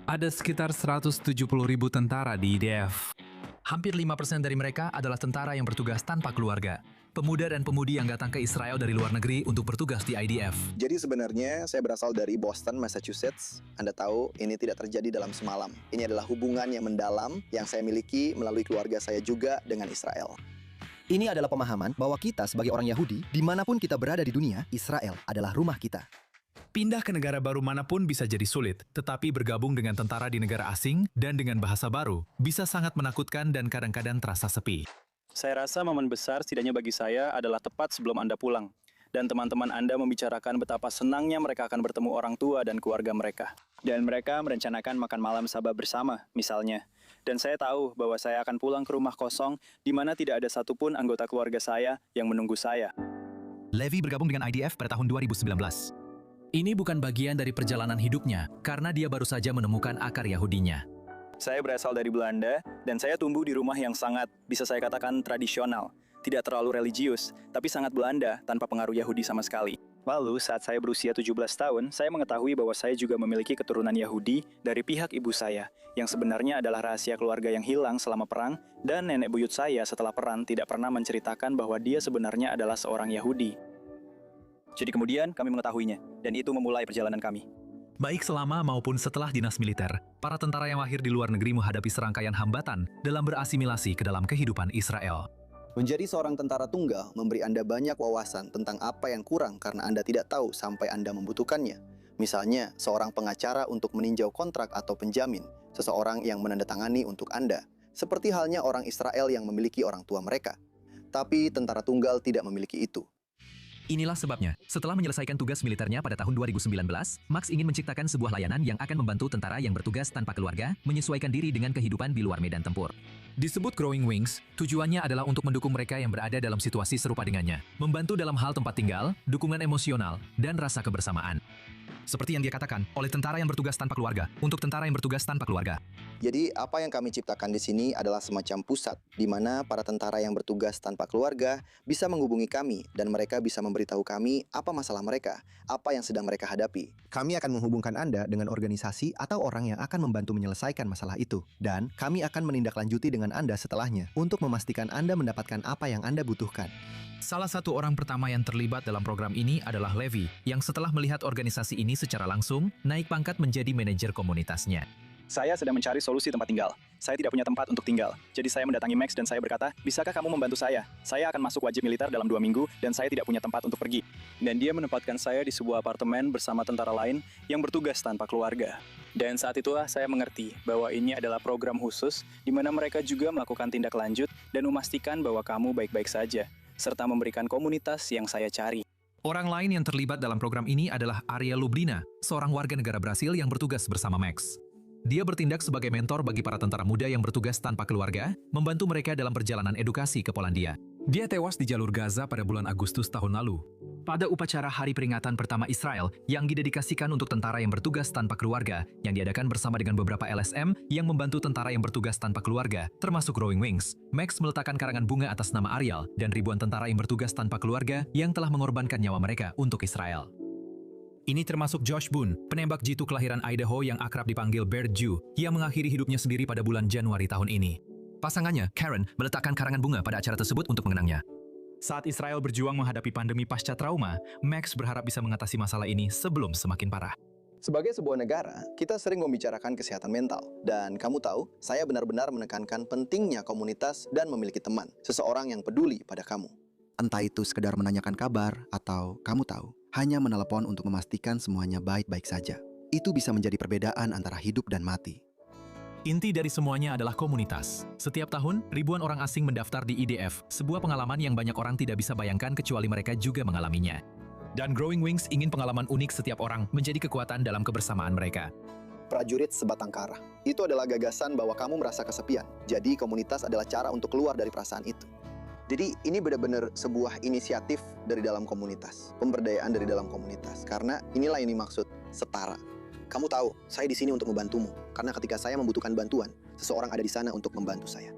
Ada sekitar 170.000 tentara di IDF. Hampir 5% dari mereka adalah tentara yang bertugas tanpa keluarga. Pemuda dan pemudi yang datang ke Israel dari luar negeri untuk bertugas di IDF. Jadi sebenarnya saya berasal dari Boston, Massachusetts. Anda tahu, ini tidak terjadi dalam semalam. Ini adalah hubungan yang mendalam yang saya miliki melalui keluarga saya juga dengan Israel. Ini adalah pemahaman bahwa kita sebagai orang Yahudi, dimanapun kita berada di dunia, Israel adalah rumah kita. Pindah ke negara baru manapun bisa jadi sulit, tetapi bergabung dengan tentara di negara asing dan dengan bahasa baru bisa sangat menakutkan dan kadang-kadang terasa sepi. Saya rasa momen besar setidaknya bagi saya adalah tepat sebelum Anda pulang. Dan teman-teman Anda membicarakan betapa senangnya mereka akan bertemu orang tua dan keluarga mereka. Dan mereka merencanakan makan malam Sabah bersama, misalnya. Dan saya tahu bahwa saya akan pulang ke rumah kosong di mana tidak ada satupun anggota keluarga saya yang menunggu saya. Levi bergabung dengan IDF pada tahun 2019. Ini bukan bagian dari perjalanan hidupnya, karena dia baru saja menemukan akar Yahudinya. Saya berasal dari Belanda, dan saya tumbuh di rumah yang sangat, bisa saya katakan, tradisional. Tidak terlalu religius, tapi sangat Belanda, tanpa pengaruh Yahudi sama sekali. Lalu, saat saya berusia 17 tahun, saya mengetahui bahwa saya juga memiliki keturunan Yahudi dari pihak ibu saya, yang sebenarnya adalah rahasia keluarga yang hilang selama perang, dan nenek buyut saya setelah perang tidak pernah menceritakan bahwa dia sebenarnya adalah seorang Yahudi. Jadi kemudian kami mengetahuinya, dan itu memulai perjalanan kami. Baik selama maupun setelah dinas militer, para tentara yang lahir di luar negeri menghadapi serangkaian hambatan dalam berasimilasi ke dalam kehidupan Israel. Menjadi seorang tentara tunggal memberi Anda banyak wawasan tentang apa yang kurang karena Anda tidak tahu sampai Anda membutuhkannya. Misalnya, seorang pengacara untuk meninjau kontrak atau penjamin, seseorang yang menandatangani untuk Anda, seperti halnya orang Israel yang memiliki orang tua mereka. Tapi tentara tunggal tidak memiliki itu. Inilah sebabnya, setelah menyelesaikan tugas militernya pada tahun 2019, Max ingin menciptakan sebuah layanan yang akan membantu tentara yang bertugas tanpa keluarga menyesuaikan diri dengan kehidupan di luar medan tempur. Disebut Growing Wings, tujuannya adalah untuk mendukung mereka yang berada dalam situasi serupa dengannya, membantu dalam hal tempat tinggal, dukungan emosional, dan rasa kebersamaan. Seperti yang dia katakan, oleh tentara yang bertugas tanpa keluarga, untuk tentara yang bertugas tanpa keluarga. Jadi, apa yang kami ciptakan di sini adalah semacam pusat, di mana para tentara yang bertugas tanpa keluarga bisa menghubungi kami, dan mereka bisa memberitahu kami apa masalah mereka, apa yang sedang mereka hadapi. Kami akan menghubungkan Anda dengan organisasi atau orang yang akan membantu menyelesaikan masalah itu. Dan kami akan menindaklanjuti dengan Anda setelahnya untuk memastikan Anda mendapatkan apa yang Anda butuhkan. Salah satu orang pertama yang terlibat dalam program ini adalah Levi, yang setelah melihat organisasi ini secara langsung, naik pangkat menjadi manajer komunitasnya. Saya sedang mencari solusi tempat tinggal. Saya tidak punya tempat untuk tinggal. Jadi saya mendatangi Max dan saya berkata, bisakah kamu membantu saya? Saya akan masuk wajib militer dalam 2 minggu dan saya tidak punya tempat untuk pergi. Dan dia menempatkan saya di sebuah apartemen bersama tentara lain yang bertugas tanpa keluarga. Dan saat itulah saya mengerti bahwa ini adalah program khusus di mana mereka juga melakukan tindak lanjut dan memastikan bahwa kamu baik-baik saja, serta memberikan komunitas yang saya cari. Orang lain yang terlibat dalam program ini adalah Ariel Lubrina, seorang warga negara Brasil yang bertugas bersama Max. Dia bertindak sebagai mentor bagi para tentara muda yang bertugas tanpa keluarga, membantu mereka dalam perjalanan edukasi ke Polandia. Dia tewas di jalur Gaza pada bulan Agustus tahun lalu, pada upacara Hari Peringatan Pertama Israel yang didedikasikan untuk tentara yang bertugas tanpa keluarga, yang diadakan bersama dengan beberapa LSM yang membantu tentara yang bertugas tanpa keluarga, termasuk Growing Wings. Max meletakkan karangan bunga atas nama Ariel dan ribuan tentara yang bertugas tanpa keluarga yang telah mengorbankan nyawa mereka untuk Israel. Ini termasuk Josh Boone, penembak jitu kelahiran Idaho yang akrab dipanggil Bear Jew, yang mengakhiri hidupnya sendiri pada bulan Januari tahun ini. Pasangannya, Karen, meletakkan karangan bunga pada acara tersebut untuk mengenangnya. Saat Israel berjuang menghadapi pandemi pasca trauma, Max berharap bisa mengatasi masalah ini sebelum semakin parah. Sebagai sebuah negara, kita sering membicarakan kesehatan mental. Dan kamu tahu, saya benar-benar menekankan pentingnya komunitas dan memiliki teman, seseorang yang peduli pada kamu. Entah itu sekedar menanyakan kabar atau kamu tahu, hanya menelepon untuk memastikan semuanya baik-baik saja. Itu bisa menjadi perbedaan antara hidup dan mati. Inti dari semuanya adalah komunitas. Setiap tahun, ribuan orang asing mendaftar di IDF, sebuah pengalaman yang banyak orang tidak bisa bayangkan kecuali mereka juga mengalaminya. Dan Growing Wings ingin pengalaman unik setiap orang menjadi kekuatan dalam kebersamaan mereka. Prajurit sebatang kara. Itu adalah gagasan bahwa kamu merasa kesepian. Jadi komunitas adalah cara untuk keluar dari perasaan itu. Jadi ini benar-benar sebuah inisiatif dari dalam komunitas. Pemberdayaan dari dalam komunitas. Karena inilah yang dimaksud setara. Kamu tahu, saya di sini untuk membantumu. Karena ketika saya membutuhkan bantuan, seseorang ada di sana untuk membantu saya.